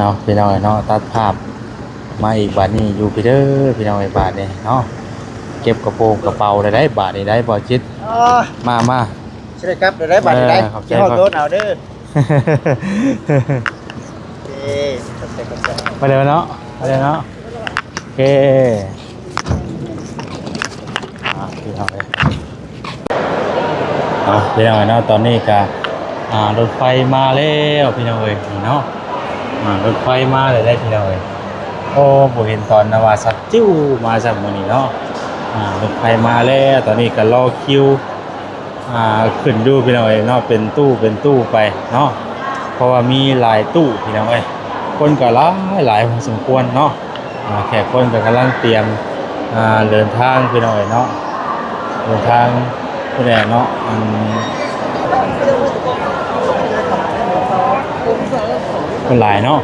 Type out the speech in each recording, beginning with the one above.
เนาะพี่น้องเนาะตัดภาพมาอีกบาทนี้อยู่พี่เด้อพี่น้องไอ้บาทนี่เนาะเก็บกระโปรงกระเป๋าได้บาทนี่ได้บ่จิตมาใช่ครับเดี๋ยวได้บัตรได้ขอบใจที่ห้องโต๊ะเอาเด้อเอ๊ขอบใจไปเลยเนาะไปเลยเนาะโอเคพี่น้องเลยพี่น้องเนาะตอนนี้ก็รถไฟมาแล้วพี่น้องเอ้ยเนาะรถไฟมาเลยได้พี่น้องเอ้ยโอ้ผมเห็นตอนนว่าสัตว์จิ้วมาจากมื้อนี้เนาะรถไฟมาแล้วตอนนี้ก็รอคิวขึ้นดูพี่น้องเอ้ยเนาะเป็นตู้ไปเนาะเพราะว่ามีหลายตู้พี่น้องเอ้ยคนก็หลายพอสมควรเนาะแขกคนก็กำลังเตรียมเดินทางพี่น้องเอ้ยเนาะเดินทางผู้ใดเนาะคนหลายเนาะ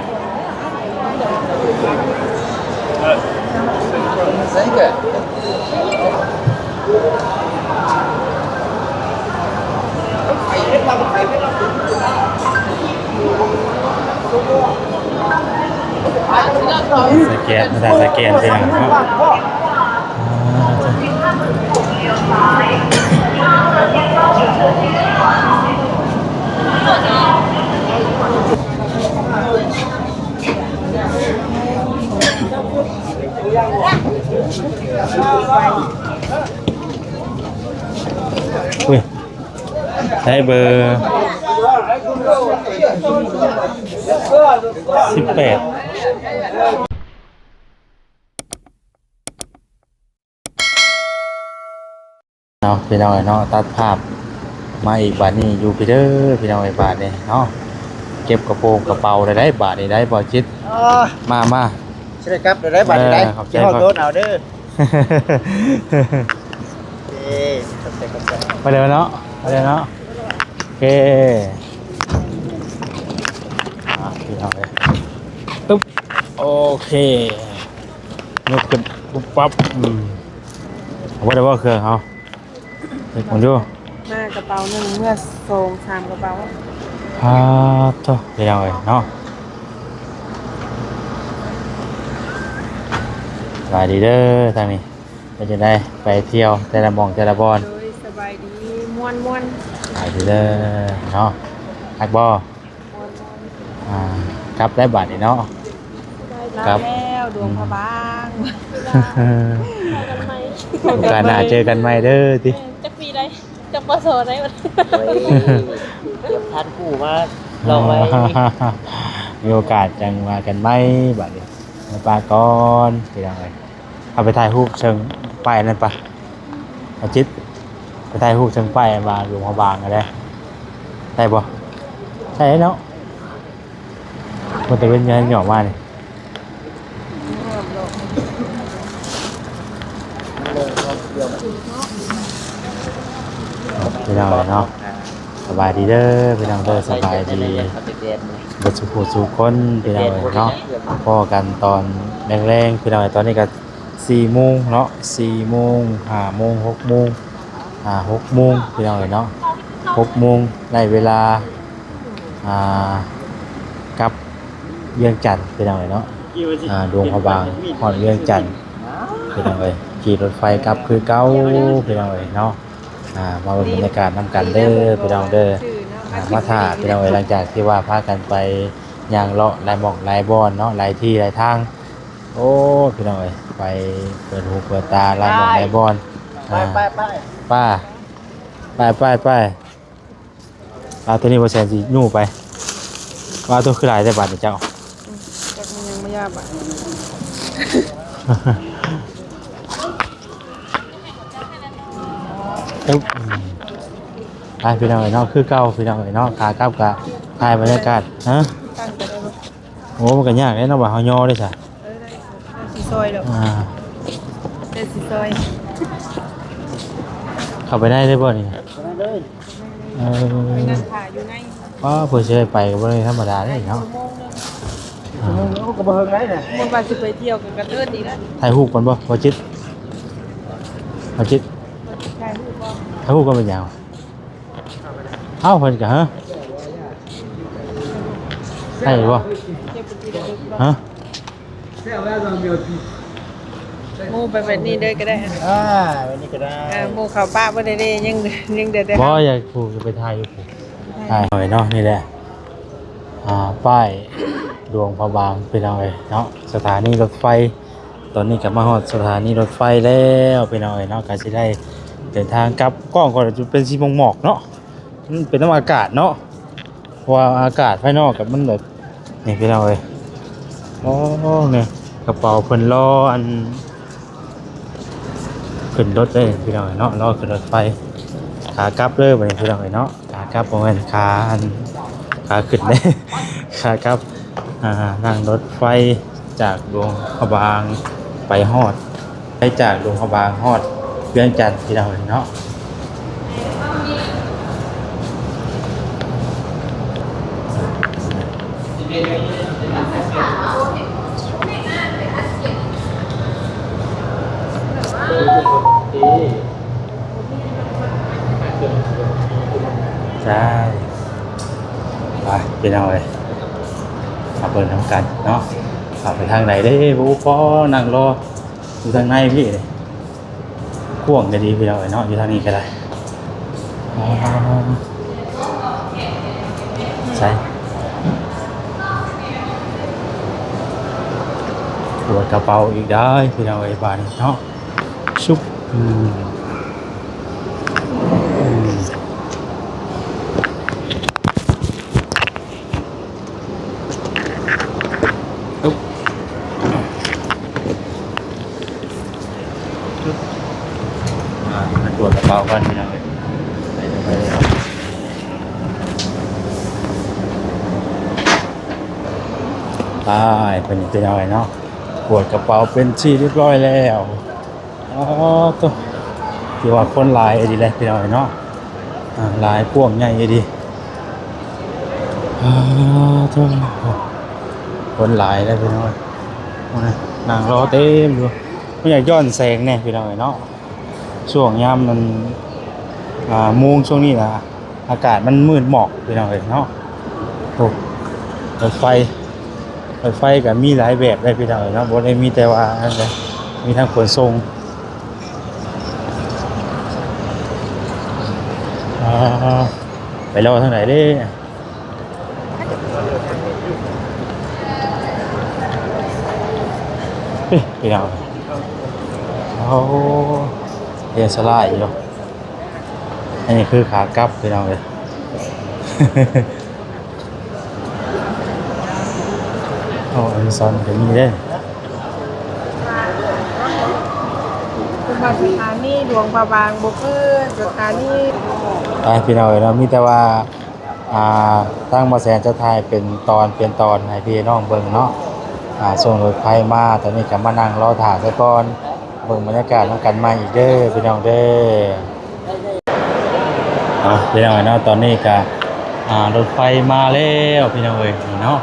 สแกนภาษาสแกนเป็นอย่างไรเนาะอุ้ยใช้เบอร์18เนาะพี่น้องเนาะตัดภาพมาอีกบาทนี้อยู่พี่เด้อพี่น้องไอ้บาทนี่เนาะเก็บกระโปรงกระเป๋าได้บาทนี่ได้บ่จิตมาใช่ครับเดี๋ยวได้บัตรได้ที่ห้องโต๊ะเอาเด้อเอ๊ขอบใจไปเลยเนาะไปเลยเนาะโอเคพี่น้องเลยตุ๊บโอเคยกขึ้นปุ๊บปั๊บเอาไว้ได้ว่าเครื่องเขาเด็กผมดูมากระเป๋าหนึ่งเมื่อ3กระเป๋าโถ่พี่น้องเลยเนาะสบายดีเด้อทางนี้เราจะได้ไปเที่ยวแต่ละหม่องแต่ละบอนสบายดีม่วนสบายดีเด้อเนาะฮักบ่ครับได้บาทนี่เนาะครับแล้วดวงพระบางโอกาสหน้าเจอกันใหม่เด้อติจักปีได้จักปศได้บัดทานคู่มาลองไว้มีโอกาสจังมากันไหมบัดนี้มาปาก่อนไปยังไงเอาไปถ่ายรูปเชิงป้ายนั่นปะอาจิตไปถ่ายรูปเชิงป้ายมาหลวงพระบางกันได้บ่ใช่เนาะมันจะเป็นยังไงหย่อมาเนี่ยพี่น้องเนาะสบายดีเด้อพี่น้องเด้อสบายดีบทสุขสุขคนพี่น้องเนาะพอกันตอนแรงๆพี่น้องตอนนี้ก็4 โมงเนาะ4 โมง5 โมง6 โมง6 โมงพี่น้องเนาะ6 โมงได้เวลากับเวียงจันทร์พี่น้องเนาะดวงพระบางฮอดเวียงจันทร์พี่น้องขี่รถไฟกลับคือเก่าพี่น้องเนาะมาบรรยากาศนำกันเด้อพี่น้องเด้อมาถ่าพี่น้องหลังจากที่ว่าพากันไปย่างเลาะลายหมอกลายบอนเนาะลายที่ลายทางโอ้พี่น้องไปเปิดหูเปิดตาลายหมอกลายบอนป้าเอาตัวนี้บ่แซนสิยู่ไปว่าตัวคือลายได้บาทเจ้าจักมันยังไม่ยากอ่ะไปพี่น้องเนาะคือเก่าพี่น้องเนาะขากลับกะถ่ายบรรยากาศฮะโอ้มันก็ยากเลยเนาะว่าเฮาย่อได้ซะสิซอยดอกได้สิซอยเข้าไปได้บ่นี่ไปนั่งถ่ายอยู่ในเพิ่นสิไปก็บ่ได้ธรรมดาเด้เนาะก็บ่เฮิงได้น่ะมันว่าสิไปเที่ยวกันเอิ้นดีแล้วถ่ายรูปก่อนบ่จิตถ่ายรูปกันเป็นหยังเอ้าเพิ่นก็ฮะ ใช่บ่ ฮะ หมูไปแบบนี้เลยก็ได้ วันนี้ก็ได้ หมูเขาป้าบ่ได้เด้ยังเด็ด บ่อยากผูกจะไปถ่ายอยู่ผูกถ่ายหน่อยเนาะนี่แหละป้ายดวงพระบางเป็นเอาไว้เนาะสถานีรถไฟตอนนี้กลับมาฮอดสถานีรถไฟแล้วเป็นเอาไว้เนาะก็สิได้เดินทางกลับกล้องก็จะเป็นสีหมอกๆเนาะมันเป็นน้ำอากาศเนาะเพราะว่าอากาศภายนอกกับมันแบบนี่เป็นเอาไว้โอ้เนี่ยกระเป๋าเพิ่นรออันขึ้นรถได้พี่น้องเนาะรอขึ้นรถไฟขากลับเลยบัดนี้พี่น้องเนาะขากลับบ่แม่นขาขึ้นเด้ ขากลับนั่งรถไฟจากดวงพระบางไปฮอดไปจากดวงพระบางฮอดเวียงจันทน์พี่น้องเนาะใช่ไปพี่น้องเอ้ยขับเปิดทำกันเนาะขับไปทางไหนได้บู๊ก็นั่งรออยู่ทางในพี่เลยข่วงก็ดีพี่น้องเอ้ยเนาะอยู่ทางนี้ก็ได้ใช่ปวดกระเป๋าอีกได้พี่น้องเอ้ยบานเนาะชุบมาตรวจกระเป๋ากันพี่น้องเอ้ยไปเป็นยังไงเนาะปวดกระเป๋าเป็นที่เรียบร้อยแล้วตัวที่ว่าคนลายดีเลยพี่น้องเนาะลายพ่วงใหญ่ดีตัวคนลายเลยพี่น้องนั่งรอเต็มอยู่ไม่อยากย้อนแสงเนี่ยพี่น้องเนาะช่วงยามมันโมงช่วงนี้นะอากาศมันมืดหมอกพี่น้องเนาะโอ้รถไฟกับมีหลายแบบเลยพี่น้องเนาะบ่ได้มีแต่ว่าอันเดียวมีทั้งขนส่งไปรอทางไหนเด้พี่น้องเรียนสลายอยู่อันนี้คือขากลับพี่น้องเลย อันซอนก็มีเด้ คือมาสถานีดวงพระบางบ่คือสถานี พี่น้องเนาะมีแต่ว่าตั้งมาแสนจะถ่ายเป็นตอนให้พี่น้องเบิ่งเนาะส่งรถไฟมาตอนนี้ก็มานั่งรอถ่ายซะก่อนเบิ่งบรรยากาศนำกันใหม่อีกเด้อพี่น้องเด้อพี่น้องเนาะตอนนี้ก็รถไฟมาแล้วพี่น้องเอ้ยเนาะ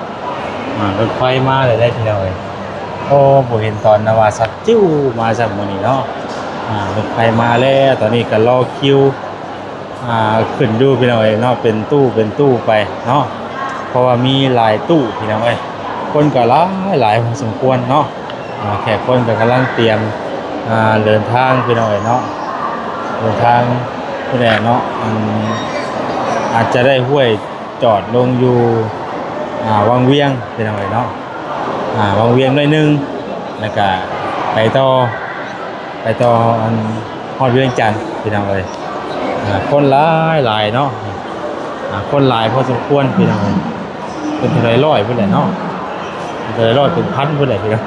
รถไฟมาเลยได้พี่น้องเอ้ยโอ้บ่เห็นตอนนว่าสักจิ้วมาจากมื้อนี้เนาะรถไฟมาแล้วตอนนี้ก็รอคิวขึ้นดูพี่น้องเอ้ยเนาะเป็นตู้ไปเนาะเพราะว่ามีหลายตู้พี่น้องเอ้ยคนก็หลายพอสมควรเนาะแขกคนก็กำลังเตรียมเดินทางพี่น้องเอ้ยเนาะเดินทางผู้ใดเนาะอาจจะได้ห้วยจอดลงอยู่วังเวียงพี่น้องเอ้ยเนาะวังเวียงหน่อยนึงแล้วก็ไปต่อฮอดเวียงจันทน์พี่น้องเอ้ยคนหลายเนาะคนหลายพอสมควรพี่น้องเป็นเท่าไรร้อยพุ่นแหละเนาะเป็นเท่าไรร้อยเป็นพันพุ่นแหละพี่น้อง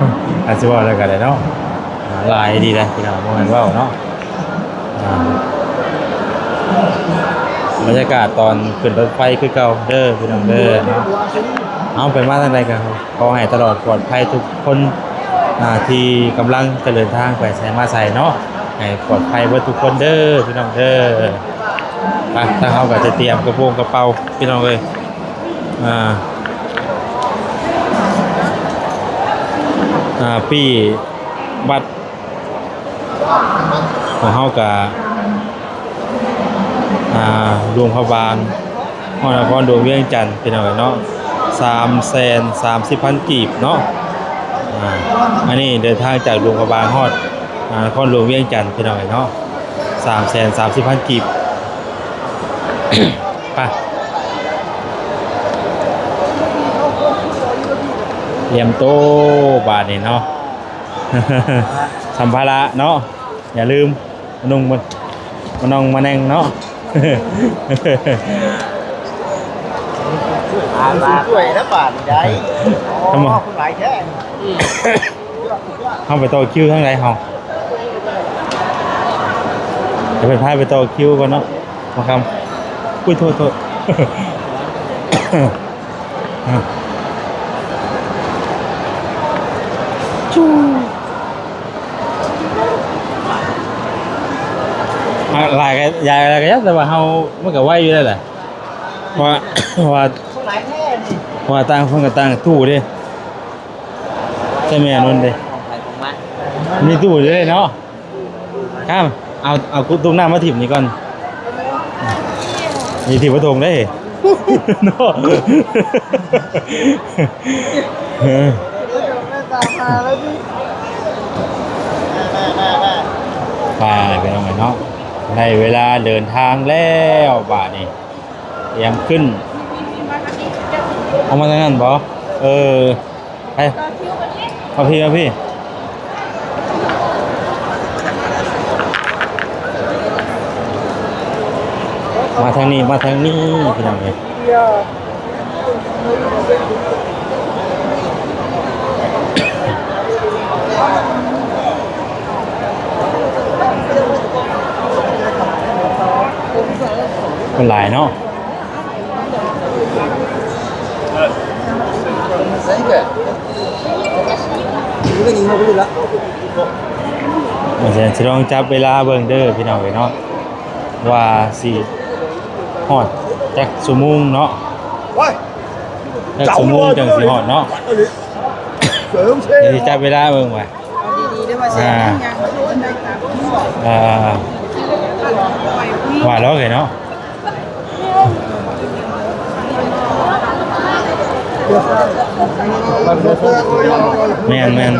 อาจจะว่าอะไรกันเลยเนาะหลายดีนะพี่น้องมองกันว่าเนาะบรรยากาศตอนขึ้นรถไฟคือเก่าเด้อพี่น้องเด้อเนาะเอาไปมาทางใดกันขอให้ตลอดปลอดภัยทุกคนที่กำลังเดินทางไปใส่มาใส่เนาะให้ปลอดภัยเบิดทุกคนเด้อพี่น้องเด้อไปถ้าเขาก็จะเตรียมกระเป๋าพี่น้องเลยพี่บัตรของเขากับดวงพระบางฮอดนครดวงเวียงจันทน์พี่น้องเนาะ 330,000 กีบเนาะอันนี้เดินทางจากหลวงพระบางฮอดนครหลวงเวียงจันทร์พี่น้องเนาะ330,000 กีบ ไปเตรียมโต๊ะบาทนี่เนาะ สัมภาระเนาะอย่าลืมมานุ่งมานั่งมาแน่งเนาะ ช่วยนะบาทได้ ทำไม คุณหลายแค่ เข้าไปต่อคิวทั้งไรเฮาจะไปพายไปต่อคิวก่อนเนาะมาคำคุยโทษ จูหลายกันยายอะไรกันแต่ว่าเฮามันก็ไหวอยู่แล้วแหละเพราะว่า คุณหลายแค่นี่ เพราะว่าต่างคนกับต่างตู้เด้ใช่ไหมนนท์เด้ ของใครของมัน มีตู้อยู่เลยเนาะข้ามเอาตุ้มหน้ามาถิ่มนี่ก่อนมีถิ่มประทงได้ เนาะ ตามมาแล้วพี่ ไปเอาไงเนาะในเวลาเดินทางแล้วบาทนี่เตรียมขึ้นเอามาทางนั้นบ่ไปเอาพี่มาทางนี้พี่น้องเอ้ยคนหลายเนาะ มันจะลองจับเวลาเบิ่งเด้อพี่น้องเอ้ยเนาะว่าสิฮอดจักชั่วโมงเนาะจักชั่วโมงจังสิฮอดเนาะเดี๋ยวสิจับเวลาเบิ่งว่า ดีๆได้ว่าเสียงยังได้ตาม ว่าแล้วไงเนาะแม่น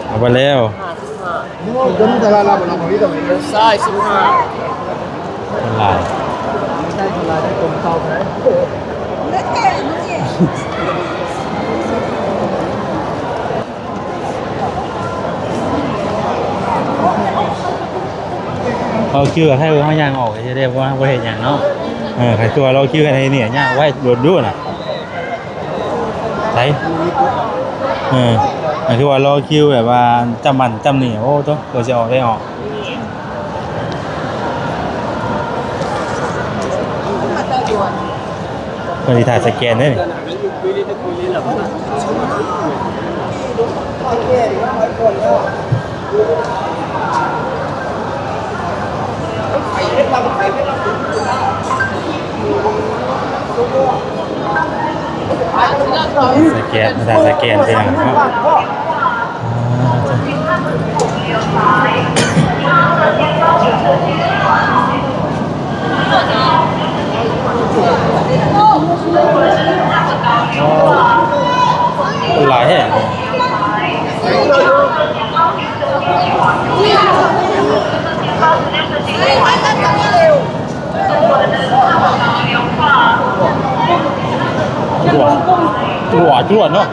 เอาไปแล้ว ใช่สิบห้า คนหลาย ใช่คนละได้ตรงเตาไหม เราคิวกับให้เขาย่างออกจะเรียกว่าบ่เห็นอย่างเนาะใครตัวเราคิวกันให้เนี่ยย่างไว้โดดด้วยน่ะไสอันที่ว่าเราคิวแบบว่าจำมันจำนี่โอ้ตัวเราจะออกได้ออกคนที่ถ่ายสแกนได้นี่สแกนถ่ายสแกนไปอย่างเนาะหลายแห่งจวดเนาะ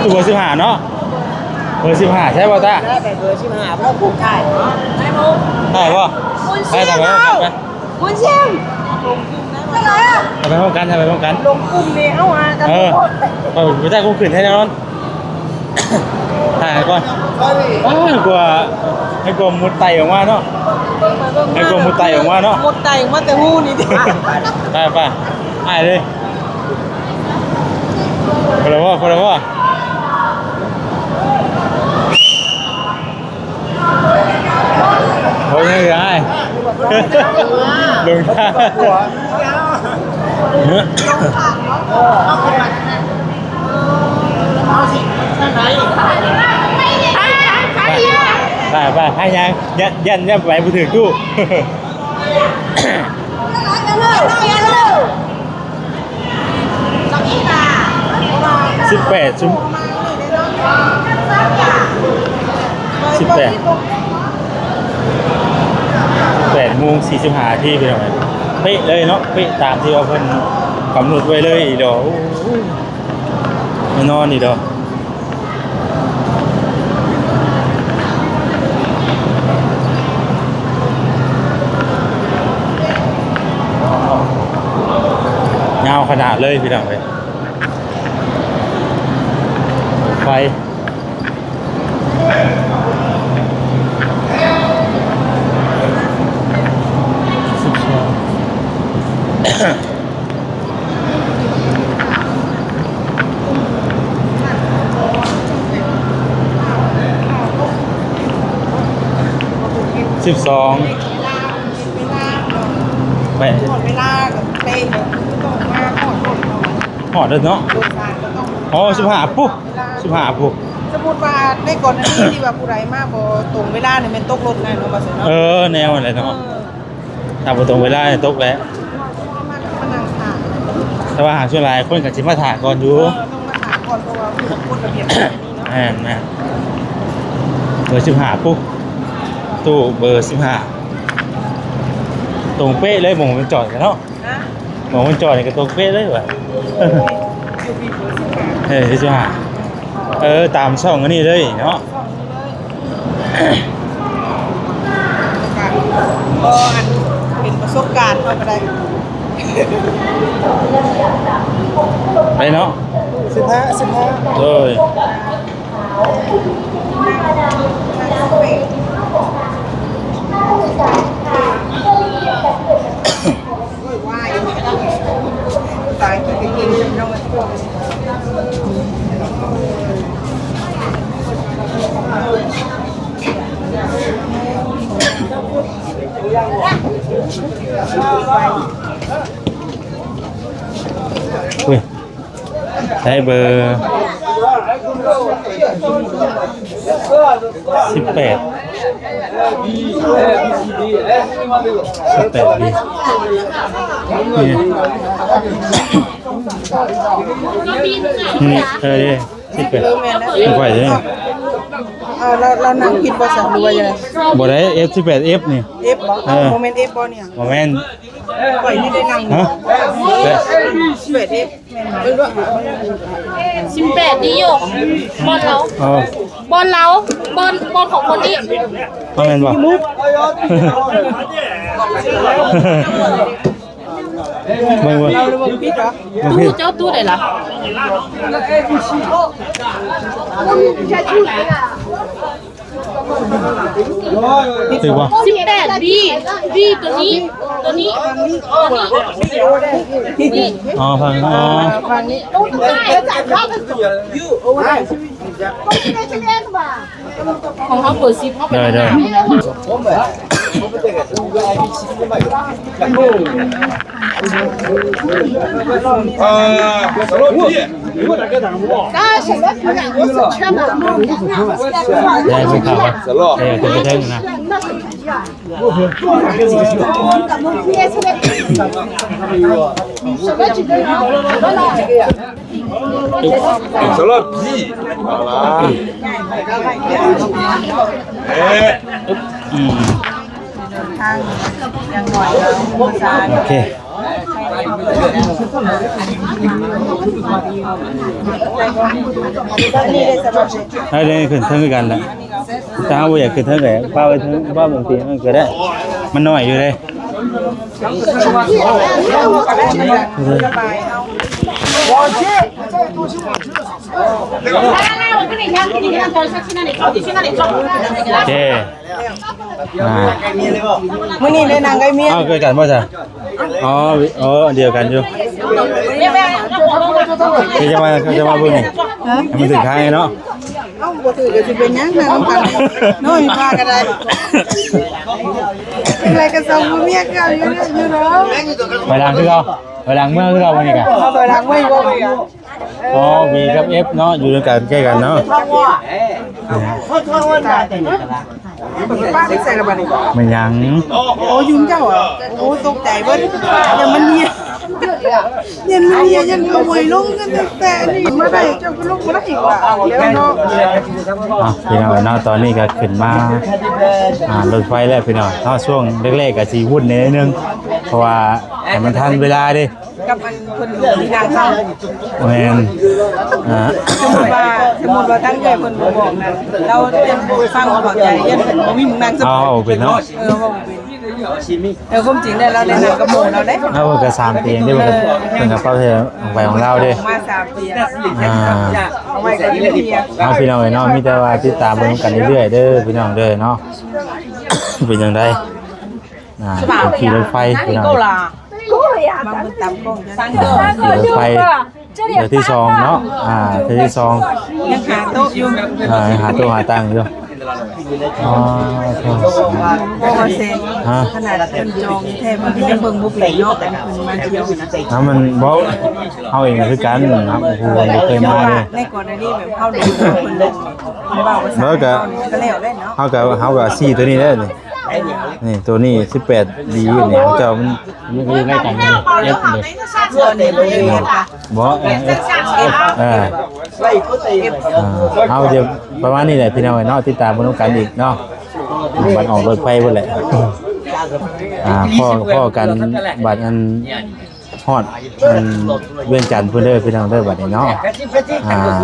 ตัว15เนาะเบอร์15ใช่ป่ะตา ได้ไปเบอร์สิบห้าเพราะผูกได้ ได้ป่ะได้ทำไปพร้อมกันไหม คุณเชียมอะไรอ่ะ ทำไปพร้อมกัน ลงกลุ่มนี้เอามากัน ไม่ได้กูขึ้นให้แน่นอนถ่ายก่อนให้กลัวมุดไตออกมาเนาะให้กลัวมุดไตออกมาเนาะ มุดไตมาแต่หูนี่ดิ ไปให้เลยคนละว่าโอ้ยยังไงลงท่าไปให้ยังยันไปไปถึงตู้ 18 ชั่วโมง 8:45 นาทีพี่น้องเป๊ะเลยเนาะเป๊ะตามที่ว่าเพิ่นกำหนดไว้เลยอีดอกแน่นอนอีดอกยาวขนาดเลยพี่น้องเอ้ยไฟ12ไป หมดเวลากับเพลงต้องมาหอด หอดเลยเนาะ โดนสารก็ต้อง อ๋อ15ปุ๊บ15ปุ๊บ สมมุติว่าในกรณีที่ว่าผู้ใดมาบ่ตรงเวลาเนี่ยมันตกรถแน่เนาะว่าซั่นเนาะ แนวอะไรเนาะถ้าบ่ตรงเวลาเนี่ยตกแล้ว มานั่งถาม แต่ว่าหาช่วงหลายคนก็สิมาถ่ายก่อนอยู่ ต้องมาถามก่อนเพราะว่าผู้กฎระเบียบแบบนี้เนาะ แม่นเบอร์15ปุ๊บตู้เบอร์15ตรงเป๊ะเลยหม่องมันจอดกันเนาะ นะ หม่องมันจอดนี่ก็ตรงเป๊ะเลยว่ะ อยู่ปีเบอร์15 15ตามช่องอันนี้เลยเนาะ ก็อันเป็นประสบการณ์เฮาก็ได้ ไปเนาะ 15 เลย ว่าอยู่ตายกินๆๆน้องอุ้ยใช้เบอร์18 18ดีนี่ดิ18ไม่ไหวเลย เรานั่งผิดภาษาดูว่ายังไง บ่ได้ F18F นี่ F บ่โมเมนต์ F บ่เนี่ย บ่แม่น ปล่อยนี่ได้นั่ง ฮะ เปิด F เอ้ยด้วย 18นี่อยู่บอลเรา อ๋อบ อลเราบอลของคนนี้ บ่แม่นบ่เบิ่ง เราเลยบอกผิดเหรอ ตู้เจ้าตู้ไหนล่ะ ถือบ่ 18บีตัวนี้นี่ อ๋อฟังอ๋อ ฟังนี้ ของเขาเปิด10เขาเป็น ได้ ได้ไม่ข่าวว่าเป็นกระเทิงนะ สลับพี่อะไรอืม ทางยังหน่อยแล้วภาษา โอเคให้ได้ขึ้นเทิงกันแล้วถ้าเอาอยากขึ้นเทิงไหนป้าไปเทิงป้าบางทีมันก็ได้มันน้อยอยู่เลย สบายเอา โอเคมื้อนี้ได้นั่งไอ้เมีย เอาเคยกันป่ะจ๊ะอ๋อเดียวกันอยู่คือจะมาบุญนี่มันถึงท้ายเนาะ เอ้าบ่ถือก็สิเป็นหยังนั่งกันน้อยพากันได้เป็นไรกันสองเมียกันอยู่เนาะ ไปล้างคือเราไปล้างเมื่อคือเราวันนี้กัน เอาไปล้างไว้บ่อ่ะ อ๋อ B กับ F เนาะอยู่ด้วยกันใกล้กันเนาะ ป้าไม่ใส่ละบัดนี้ มันยัง โอ้ยุ่งเจ้าอ่ะโอ้ตกใจเบิดอย่ามันเนี่ย ยันยันเอาไว้ลงกันแต่นี่มาได้เจ้าก็ลงมาได้อีกว่าเอาแล้วเนาะ พี่น้องเนาะตอนนี้ก็ขึ้นมารถไฟแล้วพี่น้องเนาะช่วงแรกๆก็สิวุ่นนิดนึงเพราะว่าให้มันทันเวลาดิ กับอันคนที่นางเจ้า แม่นสมมติว่าตั้งใจคนบอกนะเรายังฟังเข้าใจยังบ่มีมึงนางสม เอาเป็นเนาะ ว่าเป็นความจริงแล้วเราได้นางกระโมเราได้ เอาก็3ปีได้บ่เป็นกระเป๋าเธอไปของเราเด้ มา3ปีเอาไว้กับพี่ เอาพี่น้องเนาะมีแต่ว่าติดตามเบิ่งกันเรื่อยๆเด้อพี่น้องเด้อเนาะเป็นจังไดขี่รถไฟพี่น้อง บางคนตามกล้องจะ ขี่รถไฟเดี๋ยวที่2เนาะเดี๋ยวที่2 ยังหาโต๊ะอยู่ หาตัวหาตังค์อยู่อ๋อ โอ้เซนขนาดคนจองแท้บางทียังเบิ่งบ่เป็นเนาะแต่คนมาเที่ยวนะ มันบ่เอาเองคือกันครับผู้บ่เคยมาเลย ในก่อนนี้แบบเข้าดูคนลงเบาภาษาก็แล้วได้เนาะ เฮาก็ซี่ตัวนี้ได้นี่ตัวนี้18ดีอยู่นี่เจ้ามันอยู่ใกล้กันนี่เอฟนี่ ตัวนี้บ่ได้ค่ะ บ่เอาเดี๋ยวประมาณนี้แหละพี่น้องเนาะติดตามบ่นำกันอีกเนาะบัดออกรถไฟพุ่นแหละพ่อกันบัดอันฮอดมันเวียงจันทน์เพิ่นเด้อพี่น้องเด้อบัดนี้เนาะ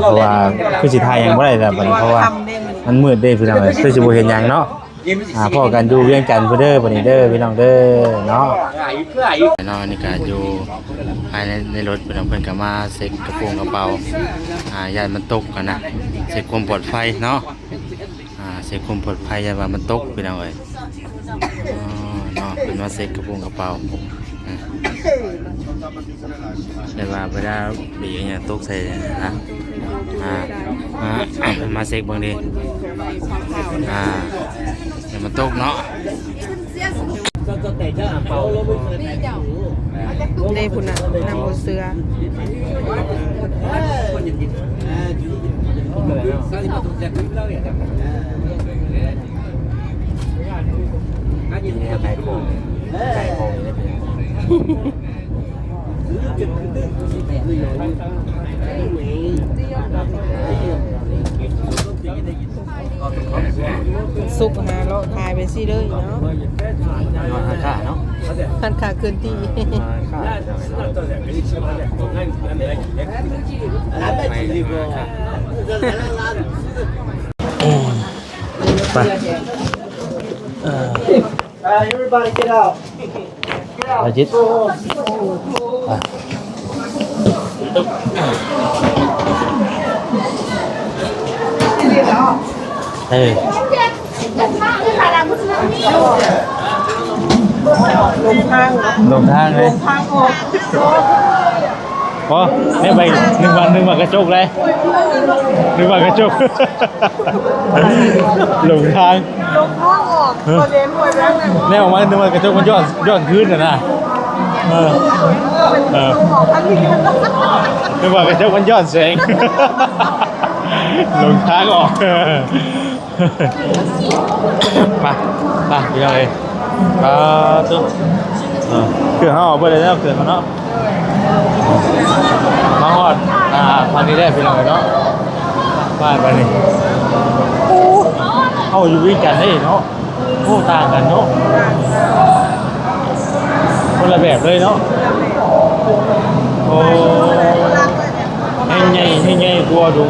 เพราะว่าคือสิถ่ายหยังบ่ได้แล้วบัดนี้เพราะว่ามันมืดเด้พี่น้องเอ้ยคือสิบ่เห็นหยังเนาะพ่อกันอยู่เวียงจันทน์เพิ่นเด้อบัดนี้เด้อพี่น้องเด้อเนาะเนาะนี่ก็อยู่ภายในรถเพิ่นก็มาเซ็ตกระโปรงกระเป๋ายานมันตกกันนะเซ็ตความปลอดภัยเนาะเซ็ตความปลอดภัยอย่าว่ามันตกพี่น้องเอ้ยเนาะเป็นมาเซ็ตกระโปรงกระเป๋าแต่ว่าเวลาบีอย่างตกใส่นะมาเซ็กบางทีอย่ามันตกเนาะได้พุ่นน่ะนำบ่เสือไก่โป่งไก่โป่งนี่เป็นสุกหาเลาะทายไปสิเด้อเนาะ ขาเนาะ คันขาเกินที่ ไปEverybody get out. อาจิตเฮ้ยลงทางเลยพอเนี่ยไป1 วันกระจกเลย1 วันกระจกลงทางออกพอเรียนหวยแล้วเนี่ย แน่ออกมา1 วันกระจกมันย้อนขึ้นนะ1 วันกระจกมันย้อนแสงลงทางออกไปพี่น้องเลยตุ๊เขื่อนเขาออกไปเลยแล้วเขื่อนเขาเนาะมาฮอดทางนี้ได้พี่น้องเลยเนาะบ้านไปนี่เขาอยู่วิ่งกันได้เนาะโอ้ต่างกันเนาะคนละแบบเลยเนาะโอ้ให้ไงกลัวดู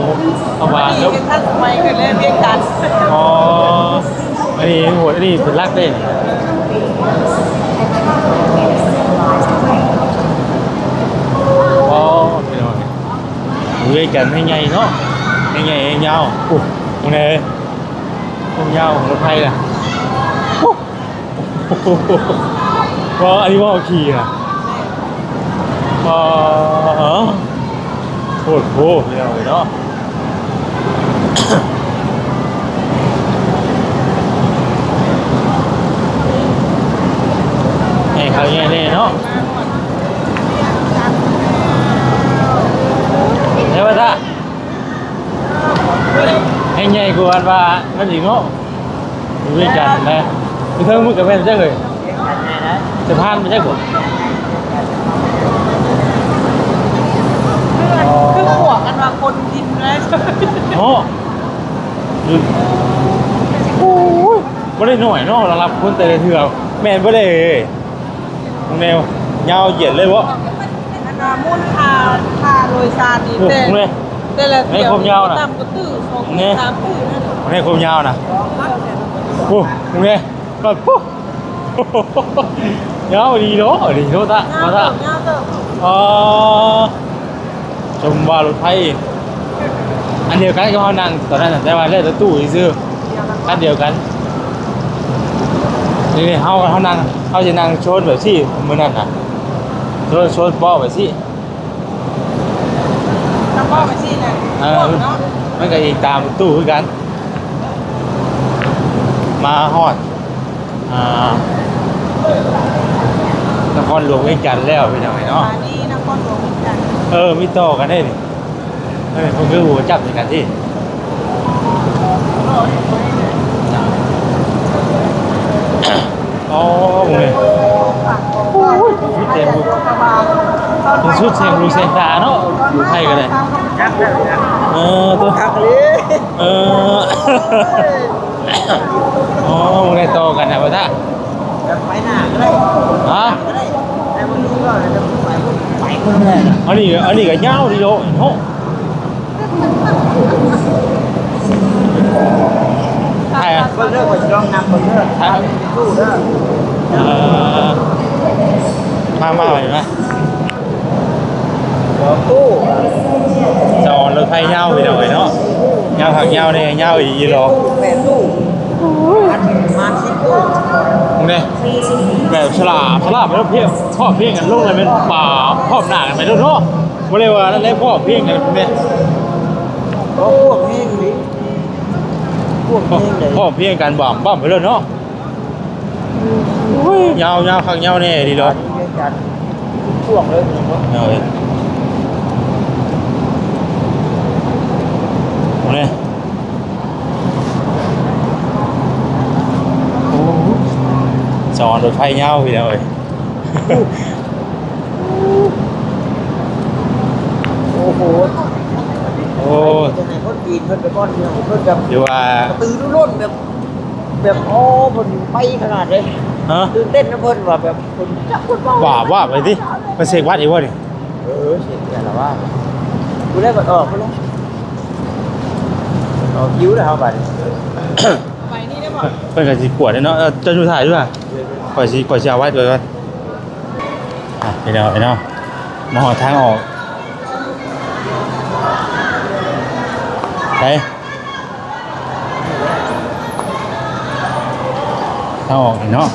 เอาวางแล้ว ท่านทำไมกันเล่นเรียกกัน อ๋ออันนี้โหดอันนี้เป็นรักเด้อ๋อพี่น้องเว้ยกันให้ไงเนาะให้ไงให้ยาวปุ๊บตรงไหนตรงยาวของรถไฟล่ะก็อันนี้ว่าขี่อ่ะโคตรโหพี่น้องเนาะเขาแย่เลยเนาะเฮ้ยว่าท่าให้ใหญ่กว่าว่ามันอีกเนาะอยู่ด้วยกันนะคือเธอมึงกับแม่ใช่เลยจะพานไม่ใช่กว่า หัวกันว่าคนดินเลย โอ้โอ้ยบ่ได้หน่อยเนาะเรารับคนแต่ละเทื่อแม่นบ่ได้น้องแนวยาวเหยียดเลยบ่ อันน่ะมุ่นค่าโดยสารนี่ โอ้โหเลย แต่ละเที่ยว ให้ผมยาวน่ะ ตามกระตื้อ2 เนี่ย 3ตื้อนั่นน่ะ น้องแนวความยาวน่ะโอ้น้องแนวก็ปุ๊บยาวดีเนาะดีโตตะมาตะ งามเด้อ อ๋อชมว่ารถไฟอันเดียวกันก็เขานั่งตอนนั้นน่ะแต่ว่าเลือกตู้ซื้ออันเดียวกันนี่เขานั่งเขาจะนั่งโชนแบบที่มือนั่นน่ะโชนป้อแบบที่ น้ำบ่ไปสิน่ะ เนาะ มันก็อีกตามตู้คือกัน มาฮอดนครหลวงเวียงจันทน์แล้วไปหน่อยเนาะ อันนี้นครหลวงเหมือนกัน มีต่อกันได้ดิมันคือหัวจับในกันที่อ๋อมึงเลยชุดเต็มชุดเต็มรูเซนตาเนาะอยู่ไทยกันเลยตัวหักเลยอ๋อมึงได้ต่อกันนะพ่อท่า ไปหน้าก็ได้ ฮะ แต่มันรู้ว่าจะไปคนแรก อันนี้ก็ยาวดีโลโหใช่อะ คนเลิกก็จะลองนำคนเลิก ใช่ สู้เด้อ มาไหวไหม ตู้ จะอ่อนรถไฟยาวไปหน่อยเนาะยาวหักยาวเนี่ยยาวอีกยีโล แม่ตู้มาชิดตู้ เนี่ยแบบฉลาดไปแล้วเพี้ยงพ่อเพี้ยงกันลูกเลยเป็นป่าพ่อหน้ากันไปแล้วเนาะไม่ได้ว่านั่นเลยพ่อเพี้ยงกันเนี่ย พวกนี้ดิพวกนี้เลย พ่อเพี้ยงกันบ่มไปแล้วเนาะยาวหักยาวเนี่ยดีโล จัดช่วงเลย เอาเลยเนี่ยจอดรถไฟเงาพี่น้อย โอ้โห โอ้ จะไหนคนจีนเพิ่นไปก้อนเมืองเพิ่นแบบ เดี๋ยวว่า ตื่นรุ่นแบบโอ้เพิ่นไปขนาดเลย ฮะ ตื่นเต้นนะเพิ่นว่าแบบเพิ่นจับคนเบา ว่าไปดิไปเสกวัดอีกวะนี่ เสียแต่ละว่ากูได้บัดออกไปแล้วออกคิ้วแล้วบัด ไปนี่ได้บ่ เพิ่นก็สิกวดเนาะจะดูถ่ายด้วยปล่อยสิเอาไว้ด้วยกันพี่น้องไอ้เนาะมาหอทางออกไปทางออกเนาะ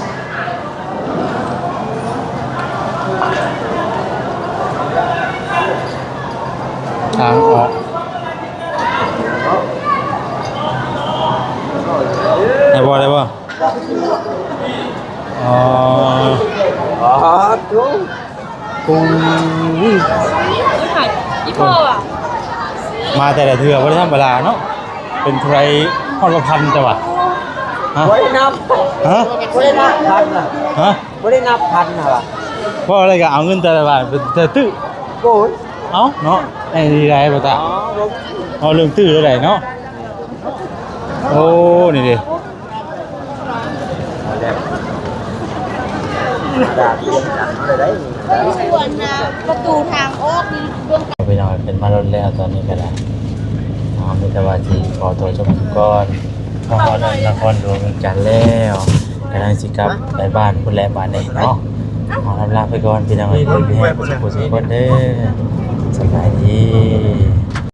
ทางออกได้บ่อ๋อ จุ๊บ ปู อีพ่ออ่ะ มาแต่ละเทื่อบ่ได้ธรรมดาเนาะเป็นไทรฮอดพันจังหวะฮะ บ่ได้นับ ฮะ บ่ได้นับพันน่ะ ฮะ บ่ได้นับพันน่ะว่ะ ว่าอะไรก็เอาเงินแต่ละบาทเป็นแต่ตื้อ โอ้ย เอ้าเนาะไอ้นี่ได้บ่ตา อ๋อบ่ เอาเรื่องตื้อแล้วได้เนาะโอ้นี่ดิ ดาบเรียนจังอะไรได้นี่ ส่วนนะประตูทางออกนี่เบื้อง ไปนอนเป็นมารถแล้วตอนนี้ก็ได้มีแต่ว่าที่ขอตัวชมก่อนพอฮอดนครหลวงเวียงจันทน์แล้วกำลังสิกลับไปบ้านพุ่นแลบ้านนี้เนาะขอลาไปก่อนพี่น้องเอ้ยให้สุขสุขคนเด้อสบายดี